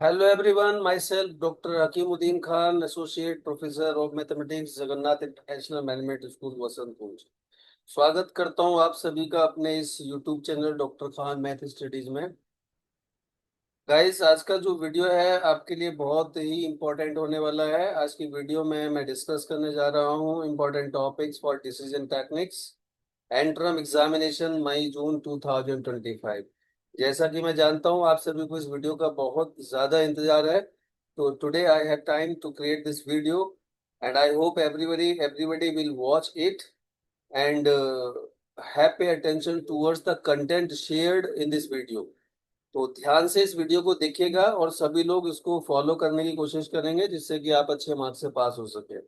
Hello everyone, myself Dr. Hakimuddin Khan, Associate Professor of Mathematics, Jagannath international management school Vasantpur. स्वागत करता हूं आप सभी का अपने इस YouTube channel doctor Khan math studies में। गाइस, आज का जो वीडियो है आपके लिए बहुत ही इम्पोर्टेंट होने वाला है। आज की वीडियो में मैं डिस्कस करने जा रहा हूं important topics for decision techniques end term examination May June 2025। जैसा कि मैं जानता हूं आप सभी को इस वीडियो का बहुत ज्यादा इंतजार है, तो today I have time to create this video and I hope everybody will watch it and have pay attention towards the content shared in this video. तो ध्यान से इस वीडियो को देखिएगा और सभी लोग इसको फॉलो करने की कोशिश करेंगे जिससे कि आप अच्छे मार्क्स से पास हो सके।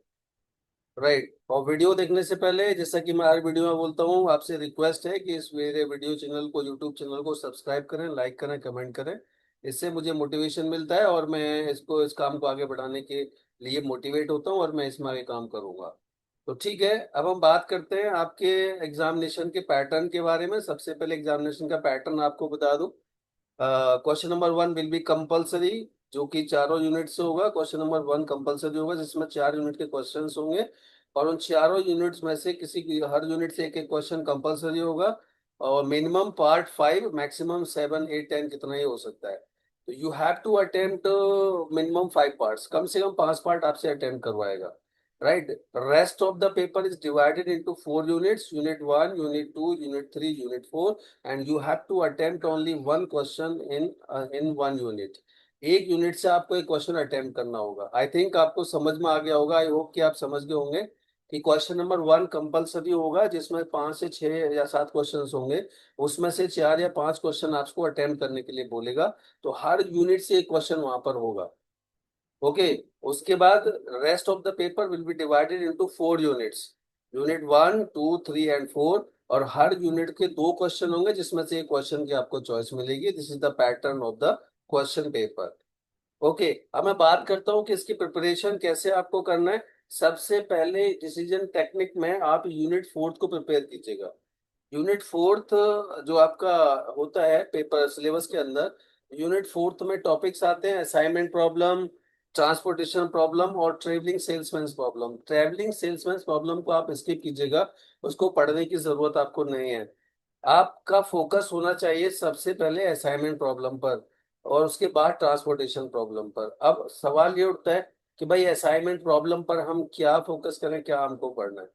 राइट। और वीडियो देखने से पहले, जैसा कि मैं हर वीडियो में बोलता हूँ, आपसे रिक्वेस्ट है कि इस मेरे वीडियो चैनल को, यूट्यूब चैनल को सब्सक्राइब करें, लाइक करें, कमेंट करें। इससे मुझे मोटिवेशन मिलता है और मैं इस काम को आगे बढ़ाने के लिए मोटिवेट होता हूँ और मैं इसमें आगे काम करूंगा। तो ठीक है, अब हम बात करते हैं आपके एग्जामिनेशन के पैटर्न के बारे में। सबसे पहले एग्जामिनेशन का पैटर्न आपको बता दूं। Question number one will be compulsory, जो कि चारों यूनिट से होगा। क्वेश्चन नंबर वन कंपलसरी होगा जिसमें 4 यूनिट के क्वेश्चंस होंगे और उन चारों यूनिट्स में से किसी की हर यूनिट से एक एक क्वेश्चन कंपलसरी होगा। और मिनिमम पार्ट 5, मैक्सिमम 7, 8, 10 कितना ही हो सकता है। तो you have to attempt minimum 5 parts, कम से कम 5 पार्ट आपसे अटेम्प्ट करवाएगा। Right. Rest of the paper is divided into 4 units, unit 1, unit 2, unit 3, unit 4, and you have to attempt only one question in one unit. एक unit से आपको एक question attempt करना होगा। आई थिंक आपको समझ में आ गया होगा, आई होप कि आप समझ गए होंगे कि क्वेश्चन नंबर वन कंपलसरी होगा जिसमें 5 से 6 या 7 क्वेश्चन होंगे। उसमें से 4 या 5 क्वेश्चन आपको अटेम्प्ट करने के लिए बोलेगा। तो हर यूनिट से एक क्वेश्चन वहां पर होगा। ओके। उसके बाद rest of the paper will be divided into 4 units, unit 1, 2, 3 and 4। और हर यूनिट के 2 क्वेश्चन होंगे जिसमें से एक क्वेश्चन की आपको चॉइस मिलेगी। This is the pattern of the question paper. Okay. अब मैं बात करता हूँ कि इसकी प्रिपरेशन कैसे आपको करना है। सबसे पहले डिसीजन टेक्निक में आप यूनिट फोर्थ को प्रिपेयर कीजिएगा। यूनिट फोर्थ जो आपका होता है पेपर सिलेबस के अंदर, यूनिट फोर्थ में टॉपिक्स आते हैं असाइनमेंट प्रॉब्लम, ट्रांसपोर्टेशन प्रॉब्लम और travelling salesman problem. Travelling salesman problem को आप स्किप कीजिएगा, उसको पढ़ने की जरूरत आपको नहीं है। आपका फोकस होना चाहिए सबसे पहले असाइनमेंट प्रॉब्लम पर और उसके बाद ट्रांसपोर्टेशन प्रॉब्लम पर। अब सवाल ये उठता है कि भाई असाइनमेंट प्रॉब्लम पर हम क्या फोकस करें, क्या हमको पढ़ना है।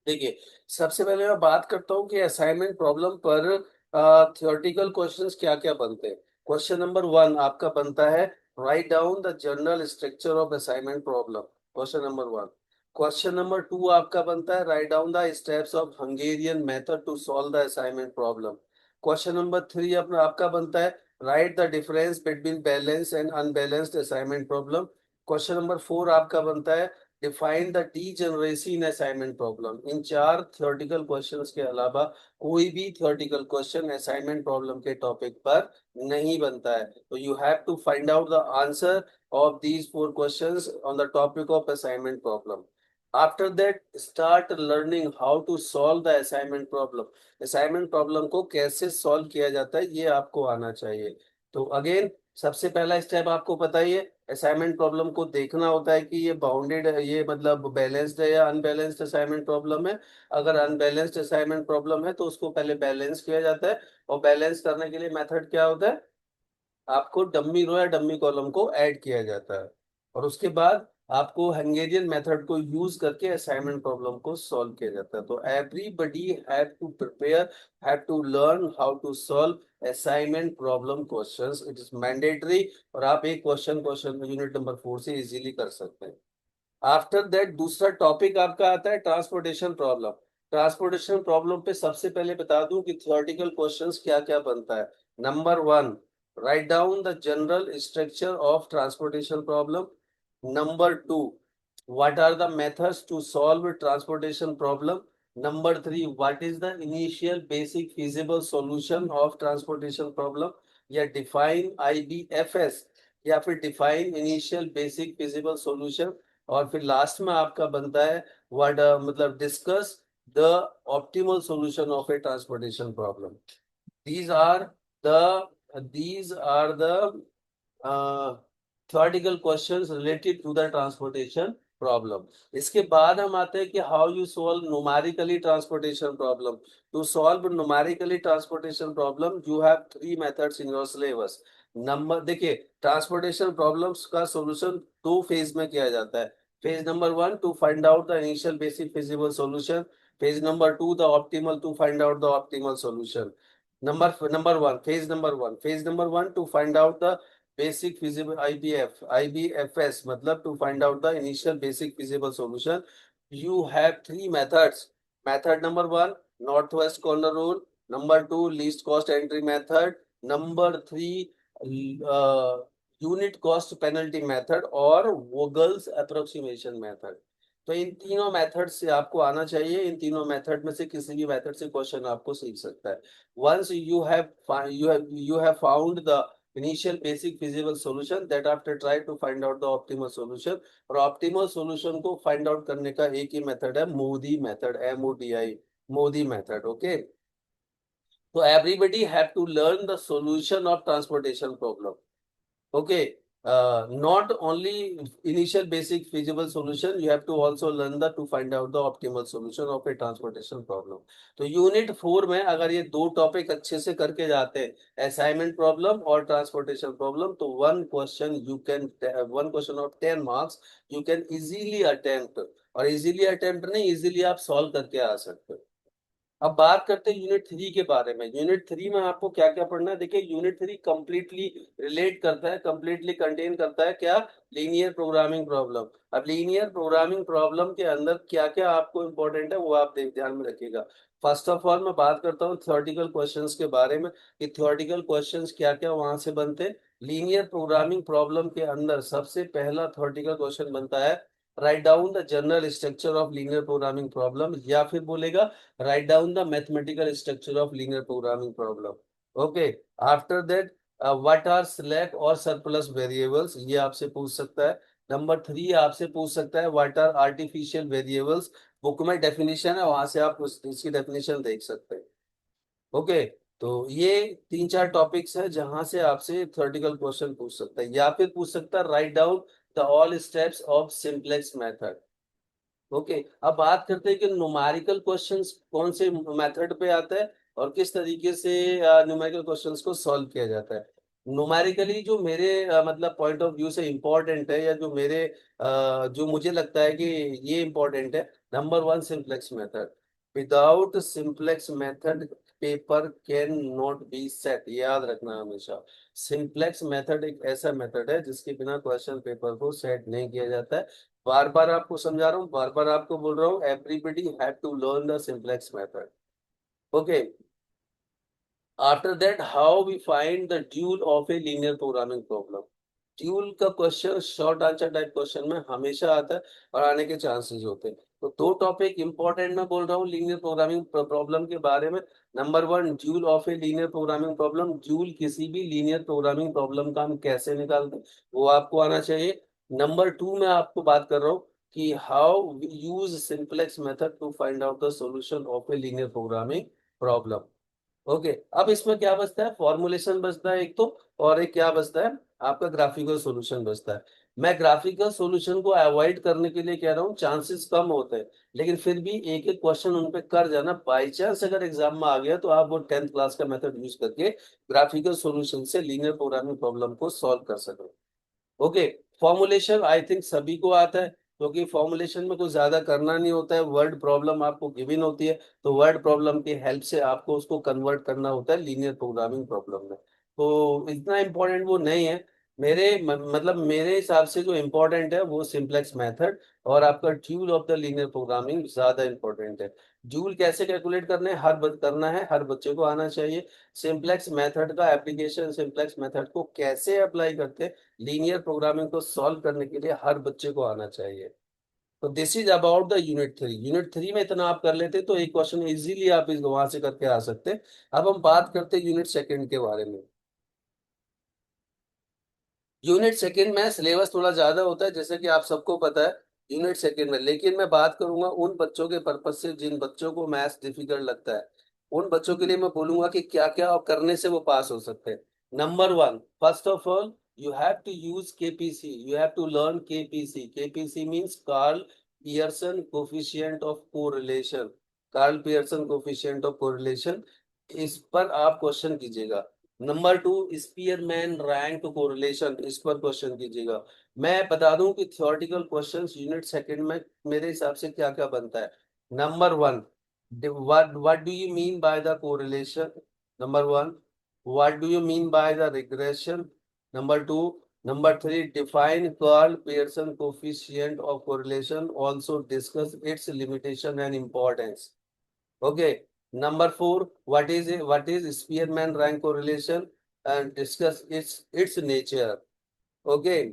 देखिए, सबसे पहले मैं बात करता हूँ कि असाइनमेंट प्रॉब्लम पर थियोरेटिकल क्वेश्चंस क्या क्या बनते हैं। क्वेश्चन नंबर वन आपका बनता है write down the general structure of assignment problem. Question number one. Question number two आपका बनता है write down the steps of Hungarian method to solve the assignment problem. Question number three अपना आपका बनता है write the difference between balance and unbalanced assignment problem. Question number four आपका बनता है define the degeneracy in assignment problem. इन 4 theoretical questions के अलावा कोई भी थ्योरेटिकल क्वेश्चन असाइनमेंट प्रॉब्लम के टॉपिक पर नहीं बनता है। तो you have to find out the answer of these 4 questions on the topic of assignment problem. After that start learning how to solve the assignment problem. Assignment problem को कैसे solve किया जाता है ये आपको आना चाहिए। तो अगेन, सबसे पहला स्टेप आपको पता ही है, असाइनमेंट प्रॉब्लम को देखना होता है कि ये बाउंडेड है, ये मतलब बैलेंस्ड है या अनबैलेंस्ड असाइनमेंट प्रॉब्लम है। अगर अनबैलेंस्ड असाइनमेंट प्रॉब्लम है तो उसको पहले बैलेंस किया जाता है। और बैलेंस करने के लिए मेथड क्या होता है, आपको डम्मी रो या डम्मी कॉलम को ऐड किया जाता है। और उसके बाद आपको हंगेरियन मेथड को यूज करके असाइनमेंट प्रॉब्लम को सॉल्व किया जाता है। तो everybody have to prepare, have to learn how to solve assignment problem questions. It is mandatory. और आप एक क्वेश्चन क्वेश्चन यूनिट नंबर 4 से इजीली कर सकते हैं। आफ्टर दैट दूसरा टॉपिक आपका आता है ट्रांसपोर्टेशन प्रॉब्लम। ट्रांसपोर्टेशन प्रॉब्लम पे सबसे पहले बता दूं कि थ्योरेटिकल क्वेश्चंस क्या क्या बनता है। Number one, write down the general structure of transportation problem. Number two, what are the methods to solve transportation problem. Number three, what is the initial basic feasible solution of transportation problem, या define IBFS, या फिर define initial basic feasible solution. और फिर last में आपका बनता है what मतलब discuss the optimal solution of a transportation problem. these are the these are the theoretical questions related to the transportation problem. इसके बाद हम आते हैं कि how you solve numerically transportation problem. To solve numerically transportation problem you have three methods in your syllabus. Number देखिए, transportation problems का solution दो phase में किया जाता है। Phase number one to find out the initial basic feasible solution. Phase number two the optimal to find out the optimal solution. Number one to find out the basic feasible IBFS मतलब to find out the initial basic feasible solution. You have three methods. Method number one, north west corner rule. Number two, least cost entry method. Number three, unit cost penalty method और Vogel's approximation method. तो इन तीनों method से आपको आना चाहिए। इन तीनों method में से किसी भी मेथड से क्वेश्चन आपको सीख सकता है। once you have found the initial basic feasible solution, that after try to find out the optimal solution। और optimal solution को find out करने का एक ही मेथड है, Modi method, MODI, Modi method. Okay, तो everybody have to learn the solution of transportation problem। Okay, not only initial basic feasible solution, you have to also learn the to find out the optimal solution of a transportation problem। तो unit 4 में अगर ये दो topic अच्छे से करके जाते हैं, असाइनमेंट प्रॉब्लम और ट्रांसपोर्टेशन प्रॉब्लम, तो one question of 10 marks you can easily attempt. और इजीली अटेम्प्ट नहीं, इजीली आप सॉल्व करके आ सकते हो। अब बात करते हैं यूनिट 3 के बारे में। यूनिट 3 में आपको क्या क्या पढ़ना है? देखिए, यूनिट 3 कंप्लीटली रिलेट करता है, कंप्लीटली कंटेन करता है क्या? Linear programming problem. अब लीनियर प्रोग्रामिंग प्रॉब्लम के अंदर क्या क्या आपको इंपॉर्टेंट है वो आप ध्यान में रखिएगा। फर्स्ट ऑफ ऑल मैं बात करता हूँ थ्योरेटिकल क्वेश्चंस के बारे में कि थ्योरेटिकल क्वेश्चंस क्या क्या वहां से बनते हैं। लीनियर प्रोग्रामिंग प्रॉब्लम के अंदर सबसे पहला थ्योरेटिकल क्वेश्चन बनता है, write down the general structure of linear programming problem, या फिर बोलेगा write down the mathematical structure of linear programming problem। okay, after that what are slack और surplus variables, ये आपसे पूछ सकता है। नंबर 3 आपसे पूछ सकता है what are artificial variables। Book में डेफिनेशन है, वहां से आप इसकी डेफिनेशन देख सकते हैं। ओके, तो ये तीन चार टॉपिक्स है जहां से आपसे थ्योरेटिकल क्वेश्चन पूछ सकता है, या फिर पूछ सकता है write down the all steps of simplex method. Okay, अब बात करते हैं कि न्यूमेरिकल क्वेश्चंस कौन से मेथड पे आता है और किस तरीके से न्यूमेरिकल क्वेश्चंस को सॉल्व किया जाता है। न्यूमेरिकली जो मेरे मतलब पॉइंट ऑफ व्यू से इम्पोर्टेंट है, या जो मेरे जो मुझे लगता है कि ये इम्पोर्टेंट है, number one, simplex method. Without simplex method paper can not be set, याद रखना हमेशा। सिंप्लेक्स मेथड एक ऐसा मेथड है जिसके बिना क्वेश्चन पेपर को सेट नहीं किया जाता है। बार बार आपको समझा रहा हूँ, बार बार आपको बोल रहा हूँ, everybody have to learn the simplex method. Okay, after that how we find the dual of a linear programming problem. Dual का question short answer type question में हमेशा आता है और आने के चांसेस होते हैं। तो दो टॉपिक इंपॉर्टेंट मैं बोल रहा हूँ लीनियर प्रोग्रामिंग प्रॉब्लम के बारे में। Number one, dual of a linear programming problem. Dual किसी भी लीनियर प्रोग्रामिंग प्रॉब्लम का हम कैसे निकालते हैं वो आपको आना चाहिए। नंबर टू, मैं आपको बात कर रहा हूँ कि how use simplex method to find out the solution of a linear programming problem. Okay, अब इसमें क्या बचता है? फॉर्मुलेशन बचता है एक तो, और एक क्या बचता है? आपका ग्राफिकल सॉल्यूशन बचता है। मैं ग्राफिकल सॉल्यूशन को अवॉइड करने के लिए कह रहा हूँ, चांसेस कम होते हैं, लेकिन फिर भी एक एक क्वेश्चन उन पे कर जाना। बाई चांस अगर एग्जाम में आ गया तो आप वो 10th क्लास का मेथड यूज करके ग्राफिकल सॉल्यूशन से लीनियर प्रोग्रामिंग प्रॉब्लम को सॉल्व कर सको। ओके, फॉर्मुलेशन आई थिंक सभी को आता है, क्योंकि फॉर्मुलेशन में कुछ ज्यादा करना नहीं होता है। वर्ड प्रॉब्लम आपको गिवन होती है, तो वर्ड प्रॉब्लम की हेल्प से आपको उसको कन्वर्ट करना होता है लीनियर प्रोग्रामिंग प्रॉब्लम में। तो इतना इम्पोर्टेंट वो नहीं है। मतलब मेरे हिसाब से जो इम्पोर्टेंट है वो सिंप्लेक्स मेथड और आपका dual of the linear programming ज्यादा इंपॉर्टेंट है। ड्यूल कैसे कैलकुलेट करना है हर बच्चे को आना चाहिए। सिंप्लेक्स मेथड का एप्लीकेशन, सिंप्लेक्स मेथड को कैसे अप्लाई करते हैं लीनियर प्रोग्रामिंग को सॉल्व करने के लिए, हर बच्चे को आना चाहिए। तो this is about the unit 3। Unit 3 में इतना आप कर लेते तो एक क्वेश्चन इजीली आप इस वहां से करके आ सकते। अब हम बात करते हैं यूनिट 2 के बारे में। यूनिट 2 में सिलेबस थोड़ा ज्यादा होता है, जैसे कि आप सबको पता है यूनिट 2 में, लेकिन मैं बात करूंगा उन बच्चों के पर्पज से जिन बच्चों को मैथ्स डिफिकल्ट लगता है। उन बच्चों के लिए मैं बोलूंगा कि क्या क्या करने से वो पास हो सकते हैं। Number one, first of all you have to use KPC, you have to learn KPC. KPC means Carl Pearson coefficient of correlation. Karl Pearson coefficient of correlation, इस पर आप क्वेश्चन कीजिएगा। नंबर 2, स्पीयरमैन रैंक कोरिलेशन, इस पर question कीजिएगा। मैं बता दूं कि थ्योरेटिकल क्वेश्चंस यूनिट सेकंड में मेरे हिसाब से क्या क्या बनता है। Number 1, what do you mean by the correlation? Number 1, what do you mean by the regression? Number 2, number 3, define Carl Pearson coefficient of correlation. Also discuss its limitation and importance. Okay. Number 4, what is Spearman rank correlation and discuss its nature. Okay.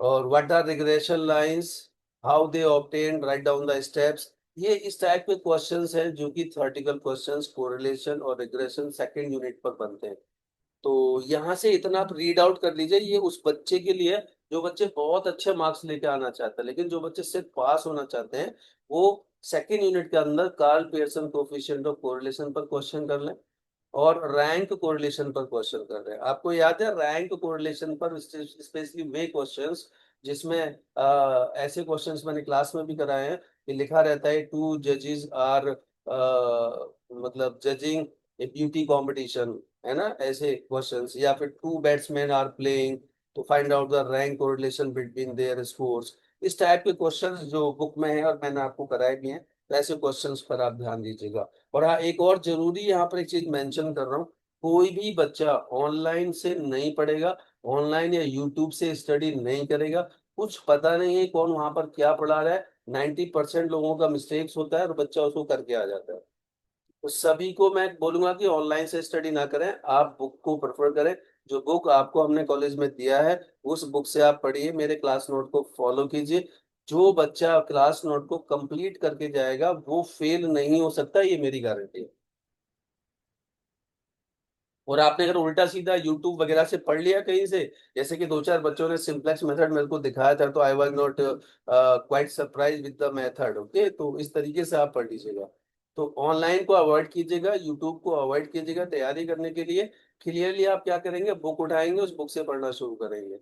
और what are regression lines, how they obtain, write down the steps. ये इस type के questions हैं जो कि theoretical questions correlation और regression second unit पर बनते हैं। तो यहाँ से इतना आप रीड आउट कर लीजिए, ये उस बच्चे के लिए जो बच्चे बहुत अच्छे मार्क्स लेके आना चाहते हैं, लेकिन जो बच्चे सिर्फ पास होना चाहते हैं वो सेकेंड यूनिट के अंदर Karl Pearson coefficient of correlation पर क्वेश्चन कर लें और रैंक कोरिलेशन पर क्वेश्चन कर रहे हैं। आपको याद है रैंक कोरिलेशन पर स्पेशली वे क्वेश्चंस जिसमें ऐसे क्वेश्चंस मैंने क्लास में भी कराए हैं कि लिखा रहता है टू जजेस आर मतलब जजिंग ए ब्यूटी कॉम्पिटिशन, है ना, ऐसे क्वेश्चंस। या फिर टू बैट्समैन आर प्लेइंग तो find out the rank correlation between their scores. इस टाइप के क्वेश्चंस जो बुक में है और मैंने आपको कराए भी हैं, तो ऐसे क्वेश्चंस पर आप ध्यान दीजिएगा। और हाँ, एक और जरूरी यहाँ पर एक चीज मेंशन कर रहा हूँ, कोई भी बच्चा ऑनलाइन से नहीं पढ़ेगा, ऑनलाइन या यूट्यूब से स्टडी नहीं करेगा। कुछ पता नहीं है कौन वहां पर क्या पढ़ा रहा है। 90% लोगों का मिस्टेक्स होता है और बच्चा उसको करके आ जाता है। तो सभी को मैं बोलूंगा कि ऑनलाइन से स्टडी ना करें, आप बुक को प्रेफर करें। जो बुक आपको हमने कॉलेज में दिया है उस बुक से आप पढ़िए, मेरे क्लास नोट को फॉलो कीजिए। जो बच्चा क्लास नोट को कंप्लीट करके जाएगा वो फेल नहीं हो सकता, ये मेरी गारंटी है। और आपने अगर उल्टा सीधा यूट्यूब वगैरह से पढ़ लिया कहीं से, जैसे कि दो चार बच्चों ने सिंपलेक्स मेथड मेरे को दिखाया था, तो I was not quite surprise with the method. Okay, तो इस तरीके से आप पढ़ लीजिएगा। तो ऑनलाइन को अवॉइड कीजिएगा, यूट्यूब को अवॉइड कीजिएगा। तैयारी करने के लिए क्लियरली आप क्या करेंगे, बुक उठाएंगे, उस बुक से पढ़ना शुरू करेंगे।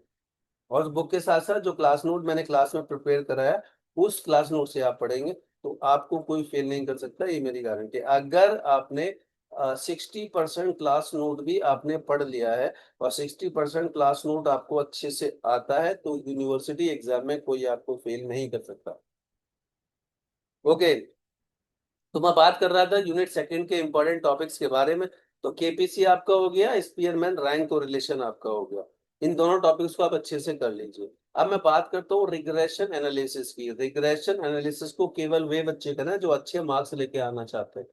और उस बुक के साथ साथ जो क्लास नोट मैंने क्लास में प्रिपेयर कराया उस क्लास नोट से आप पढ़ेंगे तो आपको कोई फेल नहीं कर सकता, ये मेरी गारंटी है। अगर आपने 60% क्लास नोट भी आपने पढ़ लिया है और 60% क्लास नोट आपको अच्छे से आता है तो यूनिवर्सिटी एग्जाम में कोई आपको फेल नहीं कर सकता। ओके, तो मैं बात कर रहा था यूनिट सेकंड के इंपॉर्टेंट टॉपिक्स के बारे में। तो केपीसी आपका हो गया, स्पीयरमैन रैंक कोरिलेशन आपका हो गया। इन दोनों टॉपिक्स को आप अच्छे से कर लीजिए। अब मैं बात करता हूँ रिग्रेशन एनालिसिस की। रिग्रेशन एनालिसिस को केवल वे बच्चे करना जो अच्छे मार्क्स लेके आना चाहते हैं,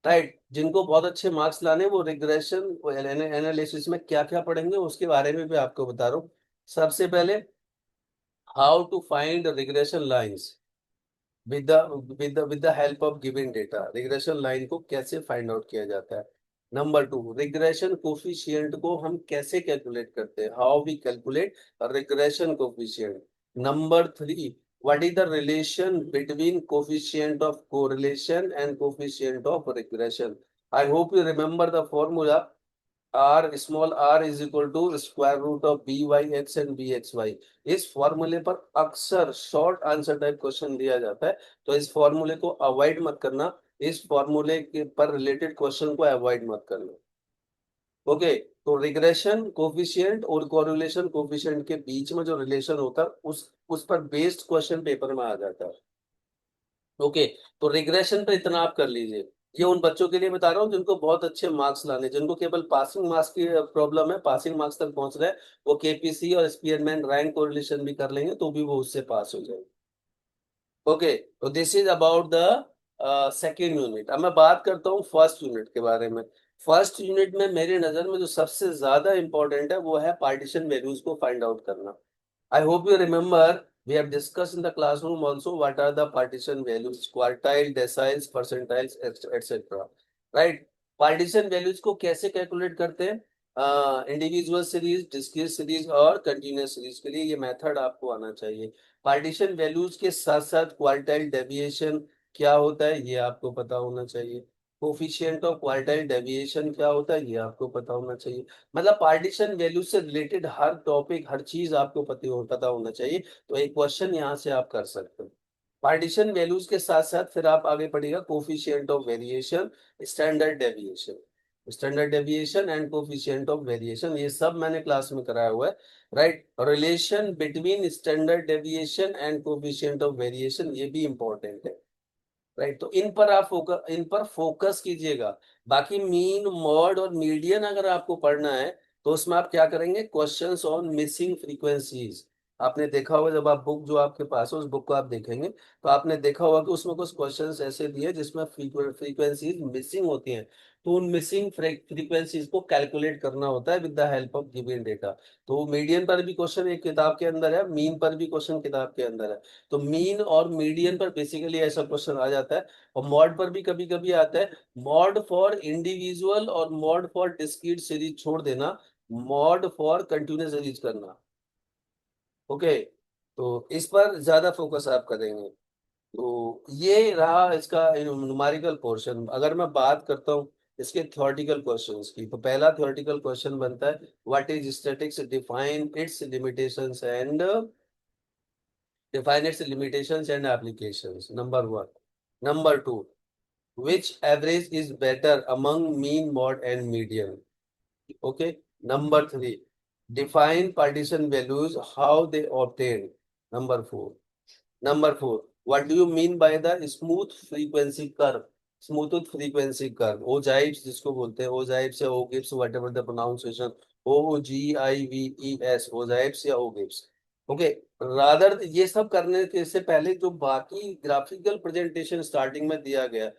राइट। जिनको बहुत अच्छे मार्क्स लाने, वो रिग्रेशन एनालिसिस में क्या क्या पढ़ेंगे उसके बारे में भी आपको बता रहा हूँ। सबसे पहले, how to find regression lines with the help of given data. Regression line को कैसे फाइंड आउट किया जाता है। नंबर 2, रिग्रेशन कोफिशिएंट को हम कैसे कैलकुलेट करते हैं, how we calculate regression coefficient. Number 3, what is the relation between coefficient of correlation and coefficient of regression. I hope you remember the formula, r small r is equal to square root of b y x and b x y. इस फॉर्मूले पर अक्सर short answer type question दिया जाता है, तो इस फॉर्मूले को अवॉइड मत करना। इस फॉर्मूले के पर रिलेटेड क्वेश्चन को अवॉइड मत करना। ओके, तो रिग्रेशन कोफिशिएंट और कोरिलेशन कोफिशिएंट के बीच में जो रिलेशन होता है उस पर बेस्ड क्वेश्चन पेपर में आ जाता है। ओके, तो रिग्रेशन पे इतना आप कर लीजिए। ये उन बच्चों के लिए बता रहा हूँ जिनको बहुत अच्छे मार्क्स लाने, जिनको केवल पासिंग मार्क्स की प्रॉब्लम है, पासिंग मार्क्स तक पहुंच रहे हैं, वो केपीसी और स्पीयरमैन रैंक कोरिलेशन भी कर लेंगे तो भी वो उससे पास हो जाएंगे। ओके, तो this is about the second unit. अब मैं बात करता हूँ फर्स्ट यूनिट के बारे में। फर्स्ट यूनिट में मेरे नजर में जो सबसे ज्यादा इंपॉर्टेंट है वो है पार्टीशन वैल्यूज को फाइंड आउट करना। I hope you remember we have discussed in the classroom also what are the partition values, quartile, deciles, percentiles, etc. Right? Partition values को कैसे कैलकुलेट करते हैं, इंडिविजुअल सीरीज, डिस्क्रीट सीरीज और continuous series के लिए ये method आपको आना चाहिए। पार्टीशन वैल्यूज के साथ साथ क्वार्टाइल डेविएशन क्या होता है ये आपको पता होना चाहिए। कोफिशिएंट ऑफ क्वार्टाइल डेविएशन क्या होता है ये आपको पता होना चाहिए। मतलब पार्टीशन वैल्यू से रिलेटेड हर टॉपिक, हर चीज आपको पता होना चाहिए। तो एक क्वेश्चन यहाँ से आप कर सकते हो। पार्टीशन वैल्यूज के साथ साथ फिर आप आगे पढ़िएगा coefficient of variation, standard deviation. Standard deviation and coefficient of variation ये सब मैंने क्लास में कराया हुआ है। Right, relation between standard deviation and coefficient of variation ये भी इंपॉर्टेंट है। राइट, तो इन पर फोकस कीजिएगा। बाकी मीन, मॉड और मीडियन अगर आपको पढ़ना है तो उसमें आप क्या करेंगे, क्वेश्चंस ऑन मिसिंग फ्रीक्वेंसीज। आपने देखा होगा जब आप बुक जो आपके पास है उस बुक को आप देखेंगे तो आपने देखा होगा कि उसमें कुछ क्वेश्चंस ऐसे दिए जिसमें फ्रीक्वेंसीज मिसिंग होती हैं। तो उन मिसिंग फ्रीक्वेंसीज को कैलकुलेट करना होता है with the help of given data. तो मीडियन पर भी क्वेश्चन एक किताब के अंदर है, मीन पर भी क्वेश्चन किताब के अंदर है। तो मीन और मीडियन पर बेसिकली ऐसा क्वेश्चन आ जाता है। और मॉड पर भी कभी कभी आता है। मॉड फॉर इंडिविजुअल और मॉड फॉर डिस्क्रीट सीरीज छोड़ देना, मॉड फॉर कंटिन्यूअस सीरीज करना। ओके, तो इस पर ज्यादा फोकस आप करेंगे। तो ये रहा इसका न्यूमेरिकल पोर्शन। अगर मैं बात करता हूँ इसके थ्योरेटिकल क्वेश्चंस की, तो पहला थ्योरेटिकल क्वेश्चन बनता है what is statics, define its limitations and applications, number one. Number two, which average is better among mean, mode and median? Okay. Number three, define partition values, how they obtained. Number four. Number four, what do you mean by the smooth frequency curve? Smooth frequency curve, ओजाइब्स जिसको बोलते हैं, ओजाइब्स या ओगिब्स, what ever the pronunciation, OGIVES, ओजाइब्स या ओगिब्स। Okay, rather ये सब करने के से पहले जो बाकी ग्राफिकल प्रेजेंटेशन स्टार्टिंग में दिया गया,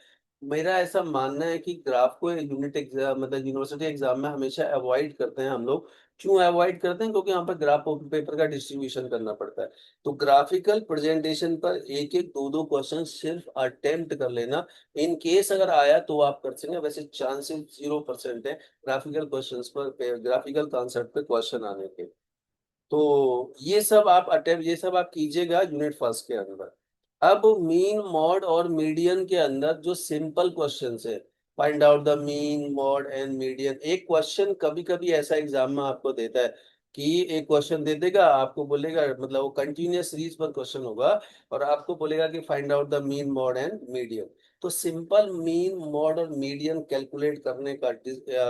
मेरा ऐसा मानना है कि ग्राफ को यूनिट एग्जाम मतलब यूनिवर्सिटी एग्जाम में हमेशा अवॉइड करते हैं हम लोग। क्यों अवॉइड करते हैं? क्योंकि यहाँ पर ग्राफ पेपर का डिस्ट्रीब्यूशन करना पड़ता है। तो ग्राफिकल प्रेजेंटेशन पर एक एक दो दो क्वेश्चन सिर्फ अटेम्प्ट कर लेना। इन केस अगर आया तो आप कर सकेंगे, वैसे चांसेस 0% है ग्राफिकल क्वेश्चंस पर, ग्राफिकल कॉन्सेप्ट पे क्वेश्चन आने के। तो ये सब आप कीजिएगा यूनिट फर्स्ट के अंदर। अब मीन, मॉड और मीडियन के अंदर जो सिंपल क्वेश्चंस है, find out the mean, mod and median. एक क्वेश्चन कभी कभी ऐसा एग्जाम में आपको देता है कि एक क्वेश्चन दे देगा, आपको बोलेगा, मतलब वो कंटिन्यूअस सीरीज पर क्वेश्चन होगा और आपको बोलेगा कि find out the mean, mod and median. तो सिंपल मीन, मॉड और मीडियन कैलकुलेट करने का,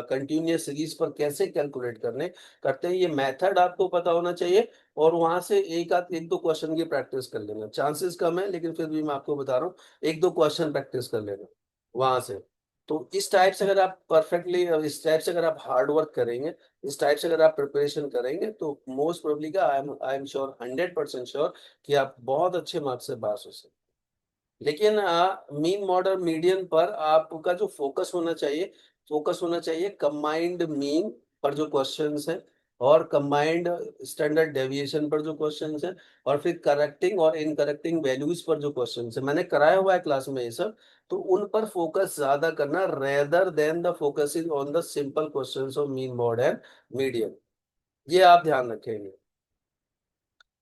कंटिन्यूअस सीरीज पर कैसे कैलकुलेट करते हैं ये मेथड आपको पता होना चाहिए। और वहां से एक दो क्वेश्चन की प्रैक्टिस कर लेना, चांसेस कम है लेकिन फिर भी मैं आपको बता रहा हूँ, एक दो क्वेश्चन प्रैक्टिस कर लेना वहां से। तो इस टाइप से अगर आप परफेक्टली, इस टाइप से अगर आप हार्ड वर्क करेंगे, इस टाइप से अगर आप प्रिपरेशन करेंगे तो मोस्ट प्रोबेबली का आई एम श्योर, 100% श्योर कि आप बहुत अच्छे मार्क्स से पास हो सकते। लेकिन मीन, मॉडल, मीडियन पर आपका जो फोकस होना चाहिए कंबाइंड मीन पर जो क्वेश्चंस हैं, और कंबाइंड स्टैंडर्ड डेविएशन पर जो क्वेश्चंस हैं, और फिर करेक्टिंग और इनकरेक्टिंग वैल्यूज पर जो क्वेश्चंस हैं, मैंने कराया हुआ है क्लास में ये सब। तो उन पर फोकस ज्यादा करना rather than the focusing on the simple questions of mean, mod and median. ये आप ध्यान रखेंगे।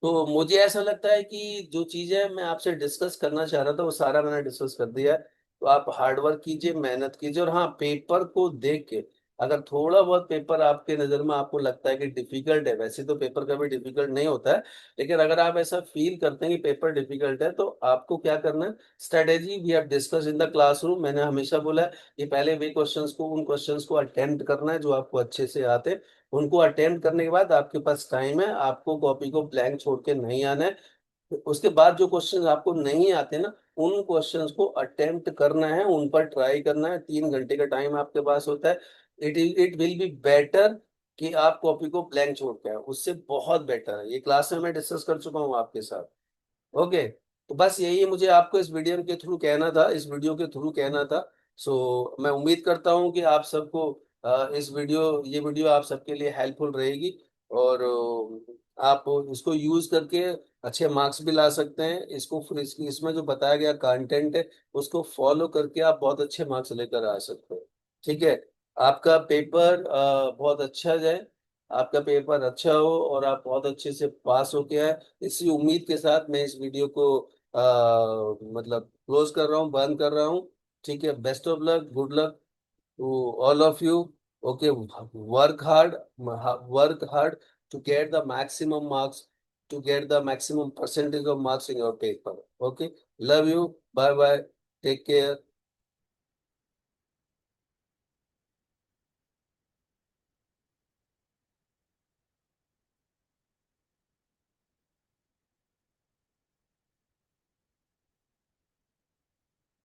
तो मुझे ऐसा लगता है कि जो चीजें मैं आपसे डिस्कस करना चाह रहा था वो सारा मैंने डिस्कस कर दिया है। तो आप हार्ड वर्क कीजिए, मेहनत कीजिए, और हाँ, पेपर को देख के अगर थोड़ा बहुत पेपर आपके नजर में आपको लगता है कि डिफिकल्ट है, वैसे तो पेपर कभी डिफिकल्ट नहीं होता है, लेकिन अगर आप ऐसा फील करते हैं कि पेपर डिफिकल्ट है तो आपको क्या करना है, strategy we have discuss in the classroom. मैंने हमेशा बोला है कि पहले वे क्वेश्चंस को, उन क्वेश्चंस को अटेम्प्ट करना है जो आपको अच्छे से आते हैं। उनको अटेम्प्ट करने के बाद आपके पास टाइम है, आपको कॉपी को ब्लैंक छोड़ के नहीं आना है। उसके बाद जो क्वेश्चंस आपको नहीं आते ना, उन क्वेश्चंस को अटेम्प्ट करना है, उन पर ट्राई करना है। 3 घंटे का टाइम आपके पास होता है। इट विल बी बेटर कि आप कॉपी को ब्लैंक छोड़ के आए, उससे बहुत बेटर है। ये क्लास में मैं डिस्कस कर चुका हूँ आपके साथ। ओके, तो बस यही मुझे आपको इस वीडियो के थ्रू कहना था, इस वीडियो के थ्रू कहना था। सो मैं उम्मीद करता हूँ कि आप सबको ये वीडियो आप सबके लिए हेल्पफुल रहेगी। और आप इसको यूज करके अच्छे मार्क्स भी ला सकते हैं। इसको फिर इसमें जो बताया गया कंटेंट है उसको फॉलो करके आप बहुत अच्छे मार्क्स लेकर आ सकते हैं। ठीक है, आपका पेपर बहुत अच्छा जाए, आपका पेपर अच्छा हो और आप बहुत अच्छे से पास हो के आए। इसी उम्मीद के साथ मैं इस वीडियो को मतलब क्लोज कर रहा हूँ, बंद कर रहा हूँ। ठीक है, best of luck, good luck to all of you. Okay, work hard to get the maximum marks, to get the maximum percentage of marks in your paper. Okay, love you. Bye bye. Take care.